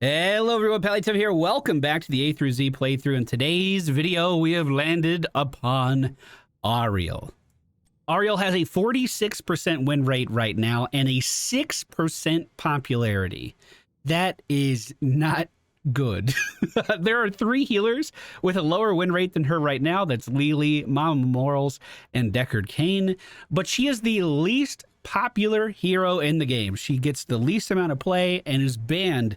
Hello everyone, MFPallytime here. Welcome back to the A through Z playthrough. In today's video, we have landed upon Auriel. Auriel has a 46% win rate right now and a 6% popularity. That is not good. There are 3 healers with a lower win rate than her right now. That's Lily, Mama Morals, and Deckard Cain. But she is the least popular hero in the game. She gets the least amount of play and is banned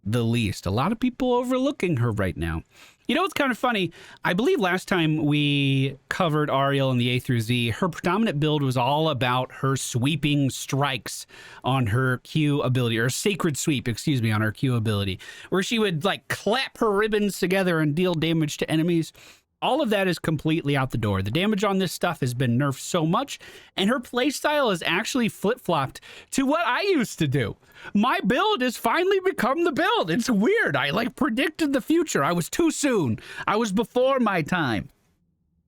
the least. A lot of people overlooking her right now. You know, it's kind of funny. I believe last time we covered Auriel in the A through Z, her predominant build was all about her sweeping strikes on her Q ability, or sacred sweep, excuse me, on her Q ability, where she would like clap her ribbons together and deal damage to enemies. All of that is completely out the door. The damage on this stuff has been nerfed so much, and her playstyle has actually flip-flopped to what I used to do. My build has finally become the build. It's weird. I like predicted the future. I was too soon. I was before my time.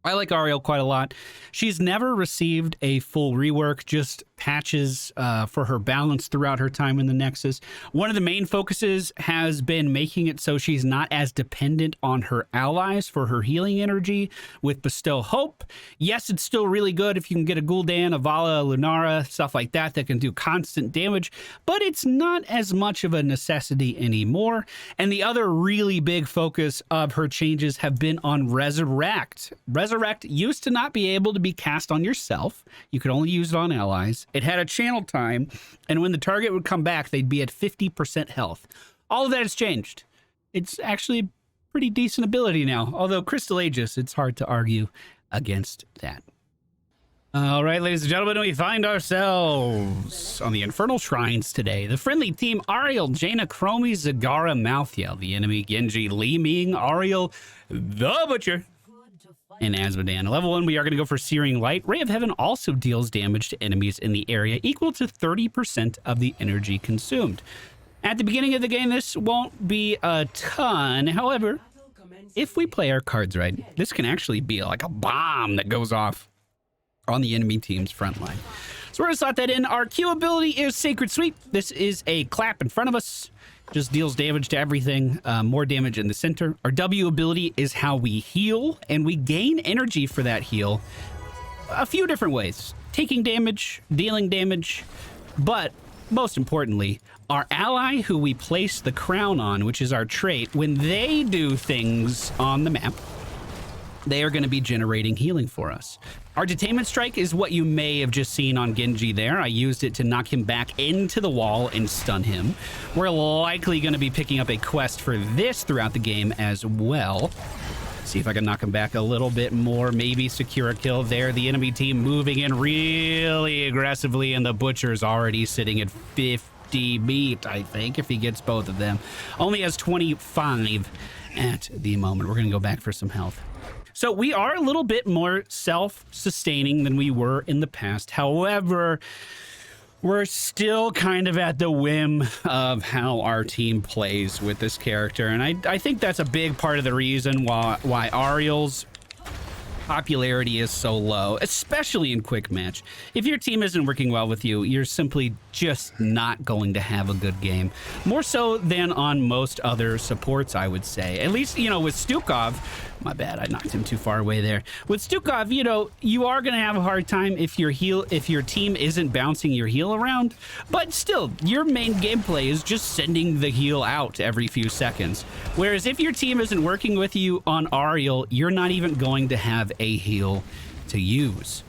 I like Auriel quite a lot. She's never received a full rework, just patches for her balance throughout her time in the Nexus. One of the main focuses has been making it so she's not as dependent on her allies for her healing energy with Bestow Hope. Yes, it's still really good if you can get a Gul'dan, a Vala, a Lunara, stuff like that that can do constant damage, but it's not as much of a necessity anymore. And the other really big focus of her changes have been on Resurrect. Resurrect used to not be able to be cast on yourself. You could only use it on allies. It had a channel time, and when the target would come back, they'd be at 50% health. All of that has changed. It's actually pretty decent ability now, although Crystal Aegis, it's hard to argue against that. All right, ladies and gentlemen, we find ourselves on the Infernal Shrines today. The friendly team, Auriel, Jaina, Chromie, Zagara, Malthael. The enemy, Genji, Li Ming, Auriel, the Butcher, and Azmodan. Level 1, we are going to go for Searing Light. Ray of Heaven also deals damage to enemies in the area, equal to 30% of the energy consumed. At the beginning of the game, this won't be a ton. However, if we play our cards right, this can actually be like a bomb that goes off on the enemy team's front line. So we're going to slot that in. Our Q ability is Sacred Sweep. This is a clap in front of us. Just deals damage to everything, more damage in the center. Our W ability is how we heal, and we gain energy for that heal a few different ways. Taking damage, dealing damage, but most importantly, our ally who we place the crown on, which is our trait, when they do things on the map, they are going to be generating healing for us. Our Detainment Strike is what you may have just seen on Genji there. I used it to knock him back into the wall and stun him. We're likely going to be picking up a quest for this throughout the game as well. See if I can knock him back a little bit more. Maybe secure a kill there. The enemy team moving in really aggressively, and the Butcher's already sitting at 50 meat, I think, if he gets both of them. Only has 25 at the moment. We're going to go back for some health. So we are a little bit more self-sustaining than we were in the past. However, we're still kind of at the whim of how our team plays with this character. And I think that's a big part of the reason why Auriel's popularity is so low, especially in quick match. If your team isn't working well with you, you're simply just not going to have a good game. More so than on most other supports, I would say. At least, you know, with Stukov, my bad, I knocked him too far away there. With Stukov, you know, you are going to have a hard time if your team isn't bouncing your heal around, but still, your main gameplay is just sending the heal out every few seconds. Whereas if your team isn't working with you on Auriel, you're not even going to have a heal to use.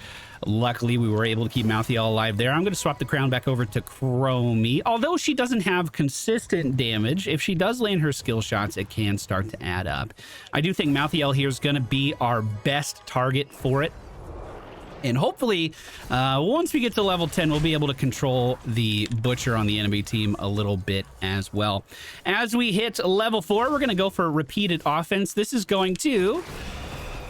Luckily, we were able to keep Malthael alive there. I'm going to swap the crown back over to Chromie. Although she doesn't have consistent damage, if she does land her skill shots, it can start to add up. I do think Malthael here is going to be our best target for it. And hopefully, once we get to level 10, we'll be able to control the Butcher on the enemy team a little bit as well. As we hit level 4, we're going to go for repeated offense. This is going to...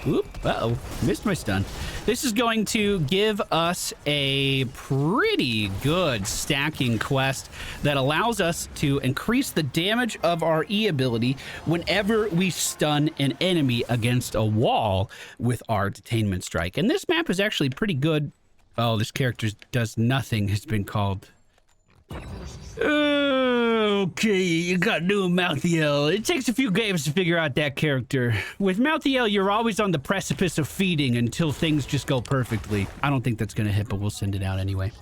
Oop, uh-oh, missed my stun. This is going to give us a pretty good stacking quest that allows us to increase the damage of our E ability whenever we stun an enemy against a wall with our Detainment Strike. And this map is actually pretty good. Oh, this character does nothing has been called. Okay, you got new Malthael. It takes a few games to figure out that character. With Malthael, you're always on the precipice of feeding until things just go perfectly. I don't think that's going to hit, but we'll send it out anyway.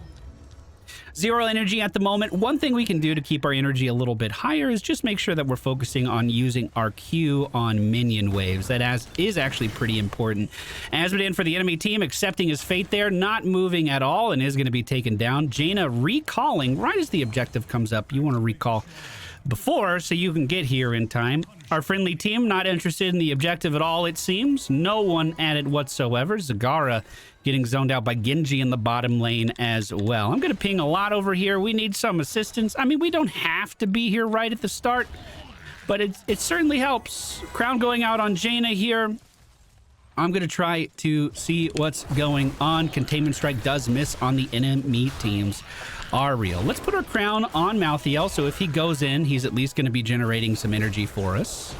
0 energy at the moment. One thing we can do to keep our energy a little bit higher is just make sure that we're focusing on using our Q on minion waves. That is actually pretty important. Asmodan for the enemy team, accepting his fate there, not moving at all, and is going to be taken down. Jaina recalling right as the objective comes up. You want to recall before so you can get here in time. Our friendly team not interested in the objective at all, it seems. No one at it whatsoever. Zagara getting zoned out by Genji in the bottom lane as well. I'm going to ping a lot over here. We need some assistance. I mean, we don't have to be here right at the start, but it certainly helps. Crown going out on Jaina here. I'm going to try to see what's going on. Containment strike does miss on the enemy team's Auriel. Let's put our crown on Malthael, so if he goes in, he's at least going to be generating some energy for us.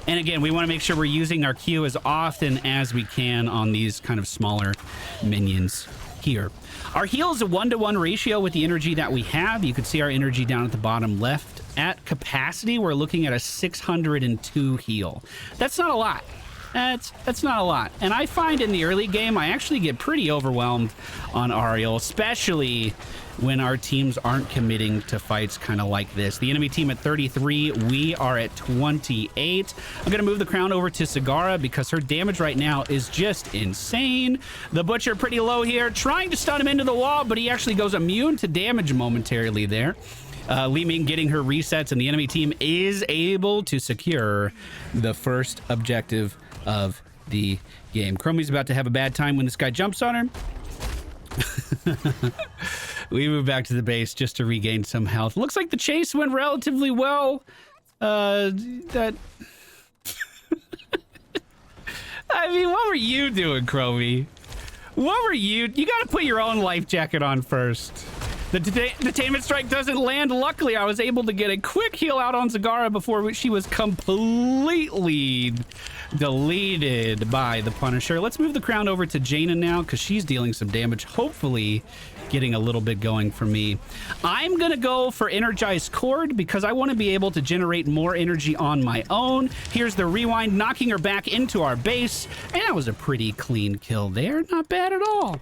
And again, we want to make sure we're using our Q as often as we can on these kind of smaller minions here. Our heal is a 1-to-1 ratio with the energy that we have. You can see our energy down at the bottom left. At capacity, we're looking at a 602 heal. That's not a lot. That's not a lot. And I find in the early game, I actually get pretty overwhelmed on Auriel, especially when our teams aren't committing to fights kind of like this. The enemy team at 33, we are at 28. I'm going to move the crown over to Zagara because her damage right now is just insane. The Butcher pretty low here, trying to stun him into the wall, but he actually goes immune to damage momentarily there. Li Ming getting her resets, and the enemy team is able to secure the first objective of the game. Chromie's about to have a bad time when this guy jumps on her. We move back to the base just to regain some health. Looks like the chase went relatively well. I mean, what were you doing, Chromie? What were you? You got to put your own life jacket on first. The detainment strike doesn't land. Luckily, I was able to get a quick heal out on Zagara before she was completely deleted by the Punisher. Let's move the crown over to Jaina now because she's dealing some damage, hopefully getting a little bit going for me. I'm going to go for Energized Cord because I want to be able to generate more energy on my own. Here's the rewind, knocking her back into our base, and that was a pretty clean kill there. Not bad at all.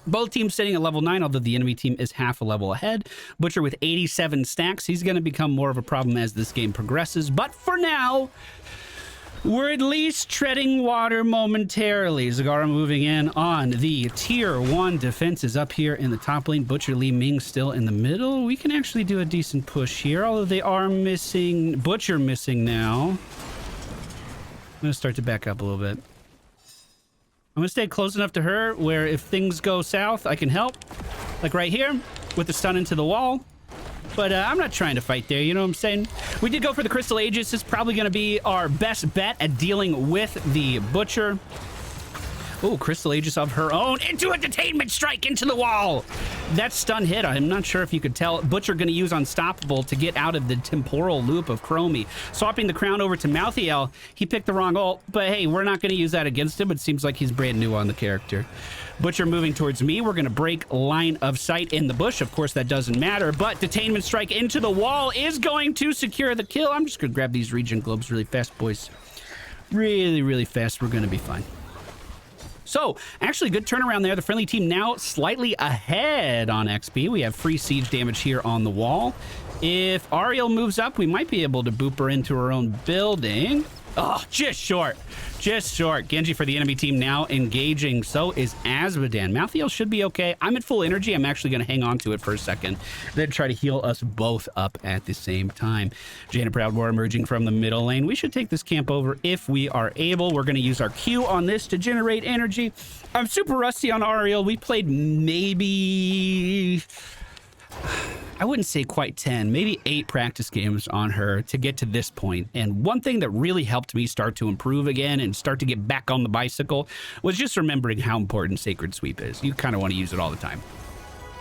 Both teams sitting at level 9, although the enemy team is half a level ahead. Butcher with 87 stacks. He's going to become more of a problem as this game progresses. But for now, we're at least treading water momentarily. Zagara moving in on the tier 1 defenses up here in the top lane. Butcher, Li Ming still in the middle. We can actually do a decent push here, although they are missing. Butcher missing now. I'm going to start to back up a little bit. I'm gonna stay close enough to her where if things go south, I can help. Like right here with the stun into the wall. But I'm not trying to fight there, you know what I'm saying? We did go for the Crystal Aegis. This is probably gonna be our best bet at dealing with the Butcher. Oh, Crystal Aegis of her own into a detainment strike into the wall. That stun hit. I'm not sure if you could tell. Butcher going to use Unstoppable to get out of the temporal loop of Chromie. Swapping the crown over to Malthael. He picked the wrong ult, but hey, we're not going to use that against him. It seems like he's brand new on the character. Butcher moving towards me. We're going to break line of sight in the bush. Of course, that doesn't matter, but detainment strike into the wall is going to secure the kill. I'm just going to grab these regen globes really fast, boys. Really, really fast. We're going to be fine. So, actually, good turnaround there. The friendly team now slightly ahead on XP. We have free siege damage here on the wall. If Auriel moves up, we might be able to boop her into her own building. Oh, just short. Just short. Genji for the enemy team now engaging. So is Asmodan. Malthael should be okay. I'm at full energy. I'm actually going to hang on to it for a second. Then try to heal us both up at the same time. Jaina Proudmore emerging from the middle lane. We should take this camp over if we are able. We're going to use our Q on this to generate energy. I'm super rusty on Auriel. We played maybe... I wouldn't say quite 10, maybe 8 practice games on her to get to this point. And one thing that really helped me start to improve again and start to get back on the bicycle was just remembering how important Sacred Sweep is. You kind of want to use it all the time.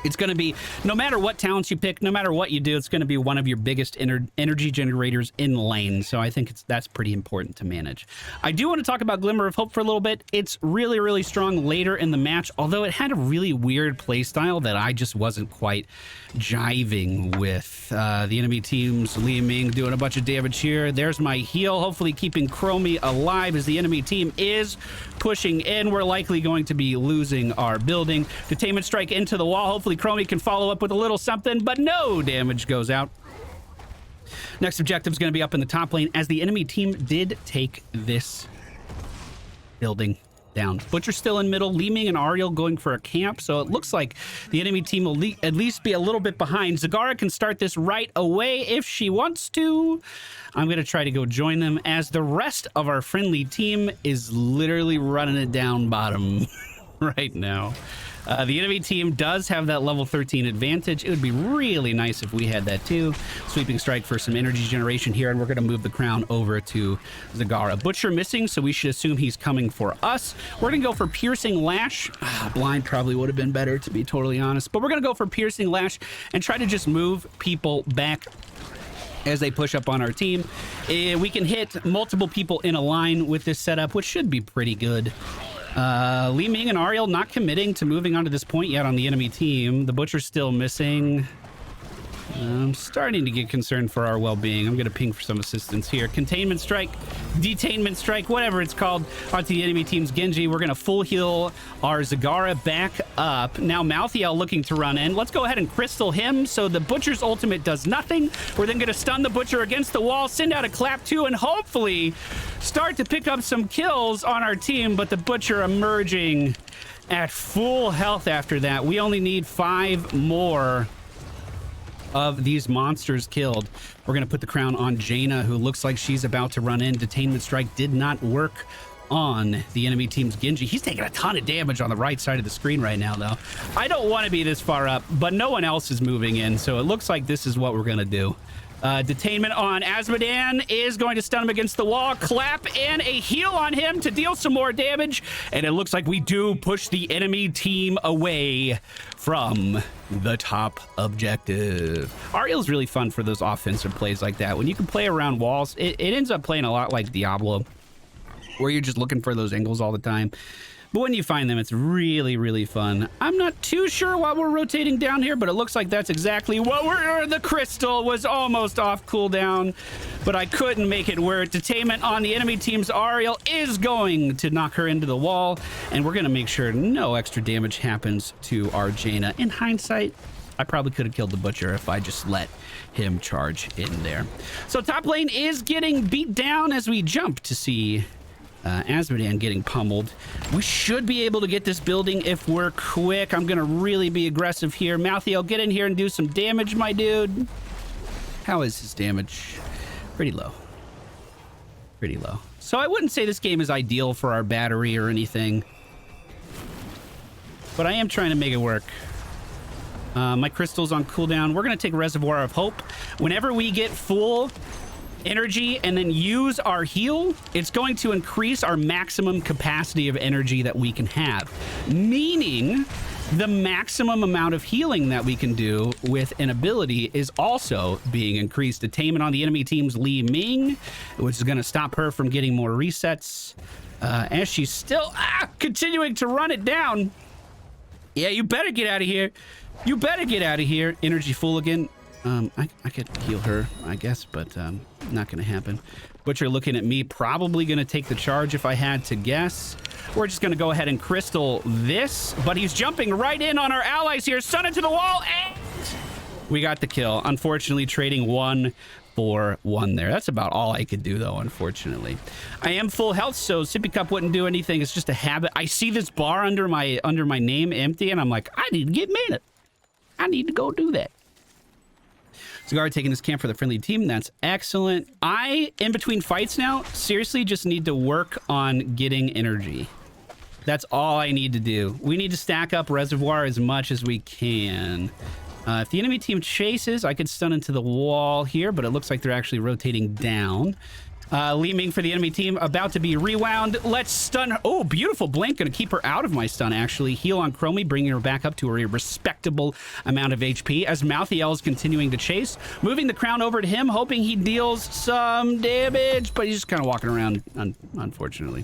It's going to be, no matter what talents you pick, no matter what you do, it's going to be one of your biggest energy generators in lane. So I think that's pretty important to manage. I do want to talk about Glimmer of Hope for a little bit. It's really, really strong later in the match, although it had a really weird playstyle that I just wasn't quite jiving with. The enemy team's Li Ming doing a bunch of damage here. There's my heal, hopefully keeping Chromie alive as the enemy team is pushing in. We're likely going to be losing our building. Detainment strike into the wall. Hopefully Chromie can follow up with a little something, but no damage goes out. Next objective is going to be up in the top lane as the enemy team did take this building down. Butcher's still in middle. Li Ming and Auriel going for a camp, so it looks like the enemy team will at least be a little bit behind. Zagara can start this right away if she wants to. I'm going to try to go join them as the rest of our friendly team is literally running it down bottom right now. The enemy team does have that level 13 advantage. It would be really nice if we had that too. Sweeping strike for some energy generation here, and we're going to move the crown over to Zagara. Butcher missing, so we should assume he's coming for us. We're going to go for Piercing Lash. Blind probably would have been better, to be totally honest, but we're going to go for Piercing Lash and try to just move people back as they push up on our team. We can hit multiple people in a line with this setup, which should be pretty good. Li Ming and Auriel not committing to moving onto this point yet on the enemy team. The Butcher's still missing. I'm starting to get concerned for our well-being. I'm going to ping for some assistance here. Containment strike, detainment strike, whatever it's called, onto the enemy team's Genji. We're going to full heal our Zagara back up. Now Malthael looking to run in. Let's go ahead and crystal him so the Butcher's ultimate does nothing. We're then going to stun the Butcher against the wall, send out a clap 2, and hopefully start to pick up some kills on our team, but the Butcher emerging at full health after that. We only need 5 more of these monsters killed. We're going to put the crown on Jaina, who looks like she's about to run in. Detainment strike did not work on the enemy team's Genji. He's taking a ton of damage on the right side of the screen right now, though. I don't want to be this far up, but no one else is moving in, so it looks like this is what we're going to do. Detainment on Azmodan is going to stun him against the wall. Clap and a heal on him to deal some more damage. And it looks like we do push the enemy team away from the top objective. Auriel's really fun for those offensive plays like that. When you can play around walls, it ends up playing a lot like Diablo, where you're just looking for those angles all the time. But when you find them, it's really, really fun. I'm not too sure why we're rotating down here, but it looks like that's exactly what the crystal was almost off cooldown, but I couldn't make it work. Detainment on the enemy team's Auriel is going to knock her into the wall, and we're going to make sure no extra damage happens to our Jaina. In hindsight, I probably could have killed the Butcher if I just let him charge in there. So top lane is getting beat down as we jump to see Azmodan getting pummeled. We should be able to get this building if we're quick. I'm going to really be aggressive here. Malthael, get in here and do some damage, my dude. How is his damage? Pretty low. Pretty low. So I wouldn't say this game is ideal for our battery or anything, but I am trying to make it work. My crystal's on cooldown. We're going to take Reservoir of Hope. Whenever we get full energy and then use our heal, it's going to increase our maximum capacity of energy that we can have, meaning the maximum amount of healing that we can do with an ability is also being increased. Detainment on the enemy team's Li Ming, which is going to stop her from getting more resets as she's still continuing to run it down. Yeah, you better get out of here. You better get out of here. Energy full again. I could heal her, I guess, but not going to happen. Butcher looking at me, probably going to take the charge if I had to guess. We're just going to go ahead and crystal this, but he's jumping right in on our allies here. Stun it to the wall, and we got the kill. Unfortunately, trading 1 for 1 there. That's about all I could do, though, unfortunately. I am full health, so Sippy Cup wouldn't do anything. It's just a habit. I see this bar under my name empty, and I'm like, I need to get mana. I need to go do that. Zagara taking this camp for the friendly team. That's excellent. In between fights now, seriously just need to work on getting energy. That's all I need to do. We need to stack up Reservoir as much as we can. If the enemy team chases, I could stun into the wall here, but it looks like they're actually rotating down. Li Ming for the enemy team about to be rewound. Let's stun her. Oh, beautiful blink. Gonna keep her out of my stun, actually. Heal on Chromie, bringing her back up to a respectable amount of HP as Mouthiel is continuing to chase. Moving the crown over to him, hoping he deals some damage, but he's just kind of walking around, unfortunately.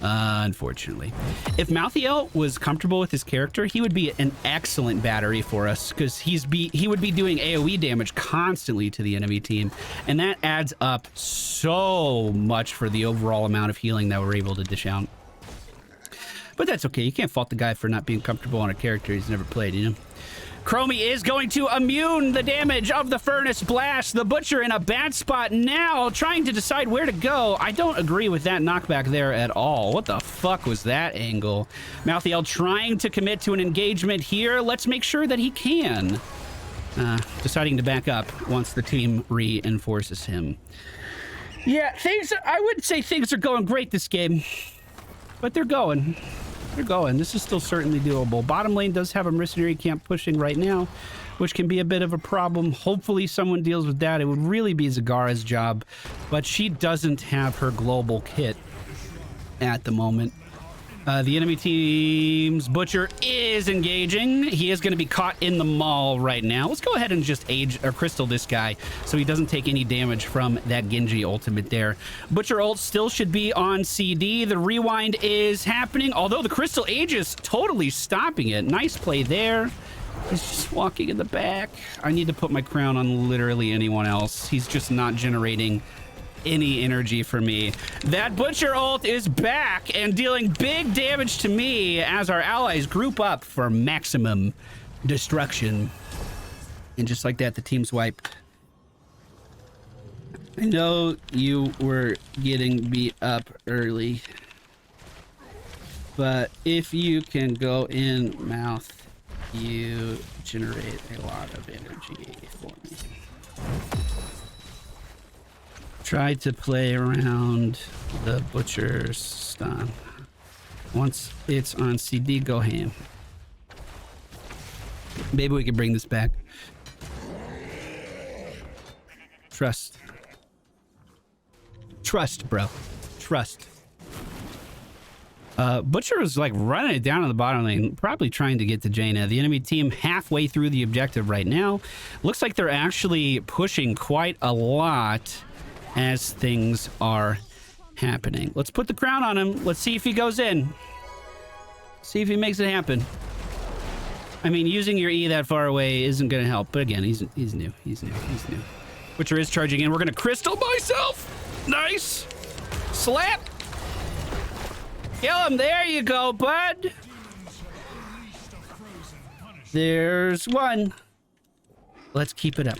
Unfortunately. If Mouthiel was comfortable with his character, he would be an excellent battery for us because he would be doing AoE damage constantly to the enemy team, and that adds up so much for the overall amount of healing that we're able to dish out. But that's okay. You can't fault the guy for not being comfortable on a character he's never played, you know? Chromie is going to immune the damage of the Furnace Blast. The Butcher in a bad spot now, trying to decide where to go. I don't agree with that knockback there at all. What the fuck was that angle? Mouthiel trying to commit to an engagement here. Let's make sure that he can. Deciding to back up once the team reinforces him. Yeah, I wouldn't say things are going great this game, but they're going. They're going. This is still certainly doable. Bottom lane does have a mercenary camp pushing right now, which can be a bit of a problem. Hopefully someone deals with that. It would really be Zagara's job, but she doesn't have her global kit at the moment. The enemy team's Butcher is engaging. He is going to be caught in the maul right now. Let's go ahead and just crystal this guy so he doesn't take any damage from that Genji ultimate there. Butcher ult still should be on CD. The rewind is happening, although the crystal age is totally stopping it. Nice play there. He's just walking in the back. I need to put my crown on literally anyone else. He's just not generating any energy for me. That Butcher ult is back and dealing big damage to me as our allies group up for maximum destruction. And just like that, the team's wiped. I know you were getting beat up early, but if you can go in mouth, you generate a lot of energy for me. Try to play around the Butcher's stun. Once it's on CD, go ham. Maybe we can bring this back. Trust. Trust, bro. Trust. Butcher is like running it down on the bottom lane, probably trying to get to Jaina. The enemy team halfway through the objective right now. Looks like they're actually pushing quite a lot as things are happening. Let's put the crown on him. Let's see if he goes in. See if he makes it happen. I mean, using your E that far away isn't going to help. But again, he's new. He's new. Butcher is charging in. We're going to crystal myself. Nice. Slap. Kill him. There you go, bud. There's one. Let's keep it up.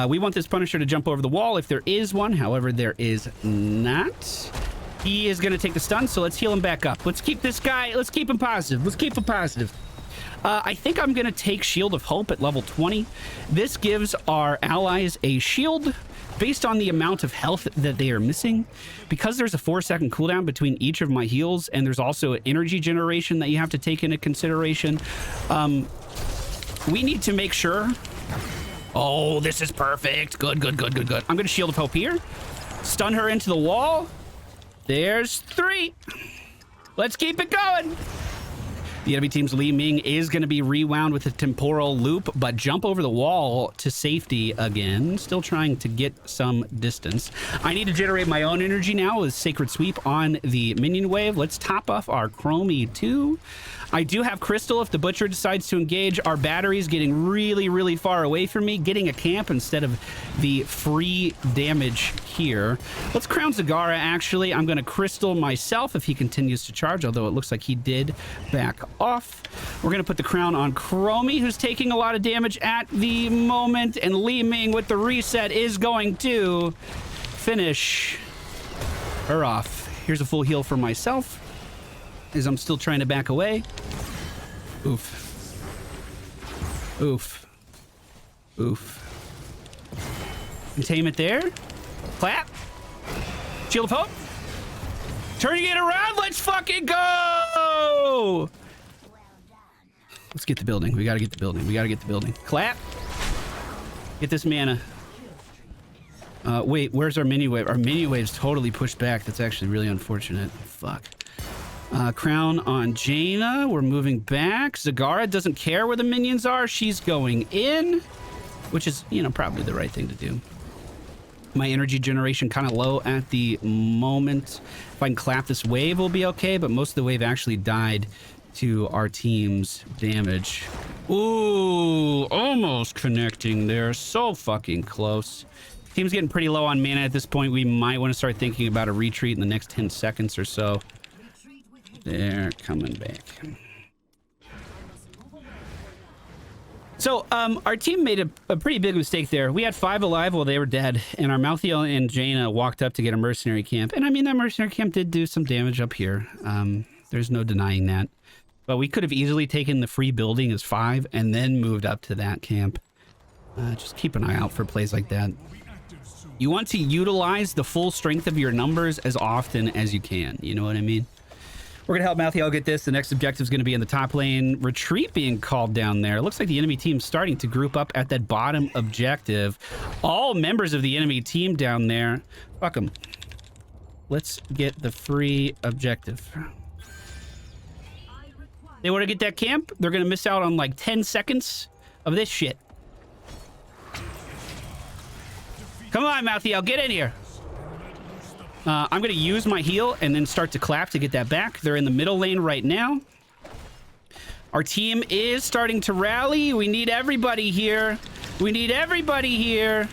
We want this Punisher to jump over the wall if there is one. However, there is not. He is going to take the stun, so let's heal him back up. Let's keep this guy, let's keep him positive. Let's keep him positive. I think I'm going to take Shield of Hope at level 20. This gives our allies a shield based on the amount of health that they are missing. Because there's a 4-second cooldown between each of my heals, and there's also an energy generation that you have to take into consideration. We need to make sure... Oh, this is perfect. Good. I'm going to Shield of Hope here. Stun her into the wall. There's 3. Let's keep it going. The enemy team's Li Ming is going to be rewound with a temporal loop, but jump over the wall to safety again. Still trying to get some distance. I need to generate my own energy now with Sacred Sweep on the minion wave. Let's top off our Chromie too. I do have Crystal if the Butcher decides to engage. Our battery's getting really far away from me, getting a camp instead of the free damage here. Let's crown Zagara, actually. I'm going to Crystal myself if he continues to charge, although it looks like he did back off. We're going to put the crown on Chromie, who's taking a lot of damage at the moment, and Li Ming with the reset is going to finish her off. Here's a full heal for myself, as I'm still trying to back away. Oof. Containment there. Clap. Shield of Hope. Turning it around. Let's fucking go. Let's get the building. We gotta get the building. Clap. Get this mana. Wait, where's our mini wave? Our mini wave's totally pushed back. That's actually really unfortunate. Fuck. Crown on Jaina. We're moving back. Zagara doesn't care where the minions are. She's going in, which is, you know, probably the right thing to do. My energy generation kind of low at the moment. If I can clap this wave, we'll be okay, but most of the wave actually died to our team's damage. Ooh, almost connecting there. So fucking close. Team's getting pretty low on mana at this point. We might want to start thinking about a retreat in the next 10 seconds or so. They're coming back. So, our team made a pretty big mistake there. We had 5 alive while they were dead, and our Malthael and Jaina walked up to get a mercenary camp. And I mean, that mercenary camp did do some damage up here. There's no denying that. But we could have easily taken the free building as 5 and then moved up to that camp. Just keep an eye out for plays like that. You want to utilize the full strength of your numbers as often as you can. You know what I mean? We're going to help Malthael get this. The next objective is going to be in the top lane. Retreat being called down there. It looks like the enemy team's starting to group up at that bottom objective. All members of the enemy team down there. Fuck them. Let's get the free objective. They want to get that camp. They're going to miss out on like 10 seconds of this shit. Come on, Malthael, get in here. I'm going to use my heal and then start to clap to get that back. They're in the middle lane right now. Our team is starting to rally. We need everybody here. We need everybody here.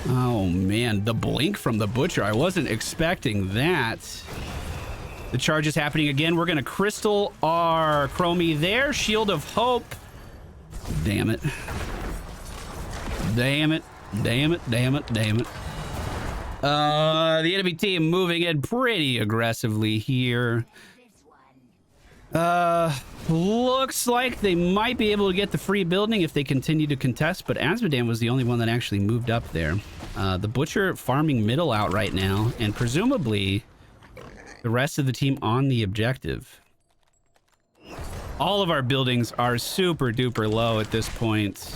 Oh, man. The blink from the Butcher. I wasn't expecting that. The charge is happening again. We're going to crystal our Chromie there. Shield of Hope. Damn it. Damn it. Damn it. Damn it. Damn it. The enemy team moving in pretty aggressively here. Looks like they might be able to get the free building if they continue to contest, but Azmodan was the only one that actually moved up there. The Butcher farming middle out right now, and presumably the rest of the team on the objective. All of our buildings are super duper low at this point.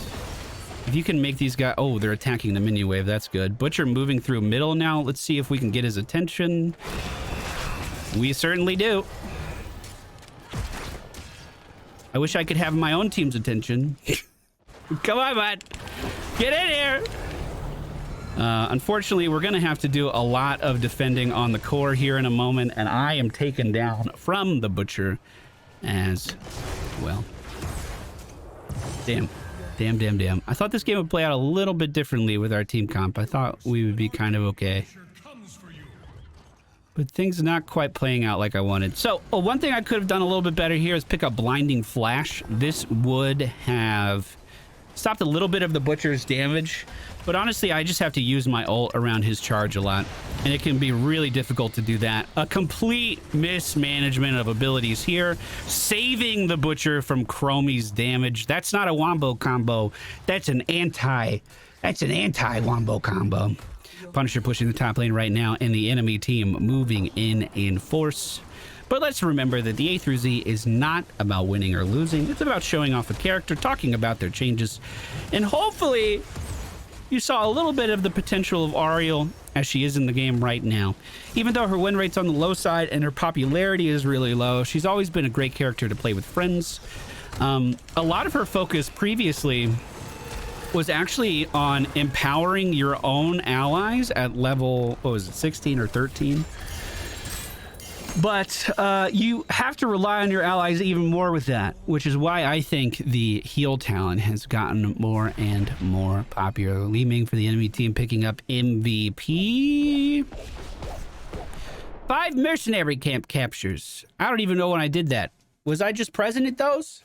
If you can make these guys... Oh, they're attacking the mini wave. That's good. Butcher moving through middle now. Let's see if we can get his attention. We certainly do. I wish I could have my own team's attention. Come on, bud. Get in here. Unfortunately, we're going to have to do a lot of defending on the core here in a moment, and I am taken down from the Butcher as well. Damn. Damn, damn, damn. I thought this game would play out a little bit differently with our team comp. I thought we would be kind of okay. But things are not quite playing out like I wanted. So, one thing I could have done a little bit better here is pick up Blinding Flash. This would have stopped a little bit of the Butcher's damage. But honestly, I just have to use my ult around his charge a lot. And it can be really difficult to do that. A complete mismanagement of abilities here. Saving the Butcher from Chromie's damage. That's not a wombo combo. That's an anti-wombo combo. Punisher pushing the top lane right now, and the enemy team moving in force. But let's remember that the A through Z is not about winning or losing. It's about showing off a character, talking about their changes, and hopefully you saw a little bit of the potential of Auriel as she is in the game right now. Even though her win rate's on the low side and her popularity is really low, she's always been a great character to play with friends. A lot of her focus previously was actually on empowering your own allies at level, what was it, 16 or 13? But you have to rely on your allies even more with that, which is why I think the heal talent has gotten more and more popular. Li Ming for the enemy team picking up MVP. 5 mercenary camp captures. I don't even know when I did that. Was I just present at those?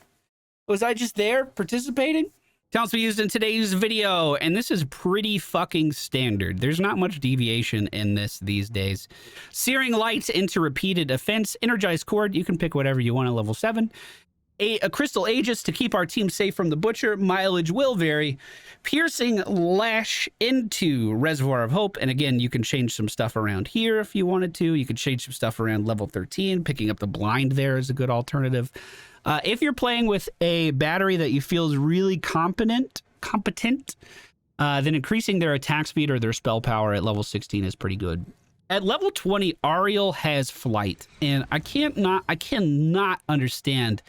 Was I just there participating? Talents we used in today's video, and this is pretty fucking standard. There's not much deviation in this these days. Searing Light into Repeated Offense. Energized Cord, you can pick whatever you want at level 7. A Crystal Aegis to keep our team safe from the Butcher. Mileage will vary. Piercing Lash into Reservoir of Hope, and again, you can change some stuff around here if you wanted to. You could change some stuff around level 13. Picking up the Blind there is a good alternative. If you're playing with a battery that you feel is really competent, Then increasing their attack speed or their spell power at level 16 is pretty good. At level 20, Auriel has flight, and I cannot understand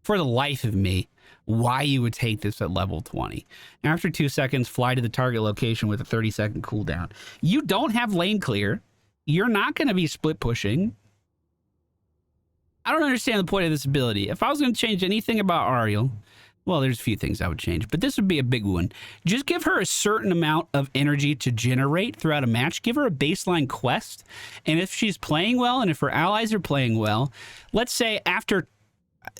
for the life of me why you would take this at level 20. After 2 seconds, fly to the target location with a 30-second cooldown. You don't have lane clear. You're not going to be split pushing. I don't understand the point of this ability. If I was going to change anything about Auriel, well, there's a few things I would change, but this would be a big one. Just give her a certain amount of energy to generate throughout a match. Give her a baseline quest. And if she's playing well, and if her allies are playing well, let's say after,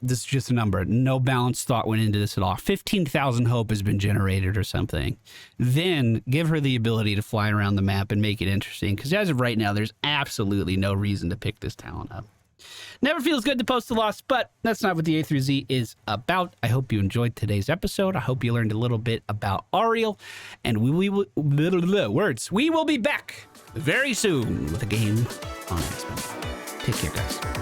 this is just a number, no balanced thought went into this at all, 15,000 hope has been generated or something. Then give her the ability to fly around the map and make it interesting. Because as of right now, there's absolutely no reason to pick this talent up. Never feels good to post a loss, but that's not what the A through Z is about. I hope you enjoyed today's episode. I hope you learned a little bit about Auriel, and we will be back very soon with a game on X-Men. Take care, guys.